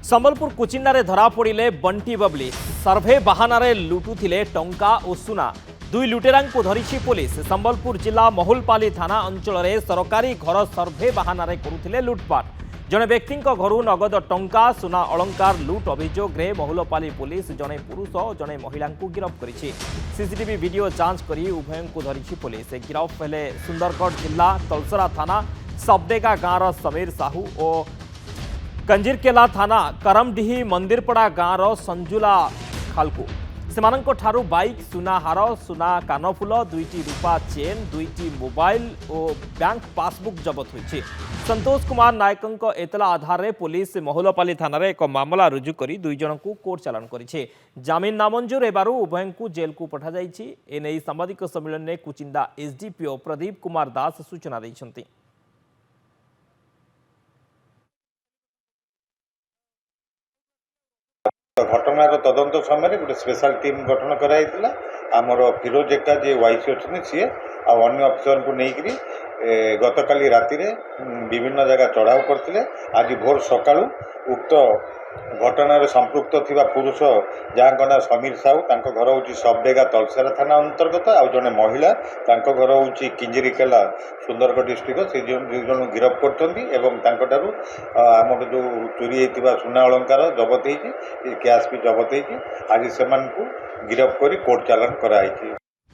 संबलपुर कुचिन्डारे धरा पड़े बंटी बबली सर्भे बाहानारे लुटुथिले टंका और सुना दुई लुटेरांकु धरिछि पुलिस। संबलपुर जिला महुलपाली थाना अंचल में सरकारी घर सर्भे बाहानारे करुथिले लुटपाट। जड़े व्यक्ति घर नगद टंका सुना अलंकार लुट अभियोग में महुलपाली पुलिस जड़े पुरुष और जड़े महिला गिरफ्त करिछि। सीसीटीवी वीडियो जांच करी उभय को धरिछि पुलिस। गिरफ्त हेले सुंदरगढ़ जिला तलसरा थाना सबदेगा गाँव समीर साहू और कंजीरकेला थाना करमडीही मंदिरपड़ा गाँव संजुला खालकू। सेमानंको ठारू बाइक, सुना हार, सुना कानफुल, दुईटी रूपा चेन, दुईटी मोबाइल और बैंक पासबुक जबत होइछि। संतोष कुमार नायकों एतला आधार में पुलिस महुलपाली थाना एक मामला रुजु करी दुई जन को कोर्ट चालान करिछि। जामिन नामंजूर हेबारु उभय को जेल को पठा जाइछि। एने सांबादिक सम्मेलन में कुचिंडा एसडीपीओ प्रदीप कुमार दास सूचना दैछन्ति। घटनार तदंत समय गोटे स्पेशल टीम गठन कराइला। आमर फिरोज एका जे वाईसी अच्छे सी अन्य अफिसर को लेकर गतकाली राति विभिन्न जगह चढ़ाऊ करते। आज भोर सकाळु उक्त घटनार संपृक्त थिबा पुरुष जहाँ ना समीर साहू घर हूँ सबदेगा तलसेरा थाना अंतर्गत आउ जड़े महिला घर हूँ किंजरीकेला सुंदरगढ़ डिस्ट्रिक्ट से दुई जन गिरफ्त कर आम जो चोरी होता सुना अलंकार जबत हो कैश भी जबत हो। आज से गिरफ्त कर कोर्ट चालान कराई।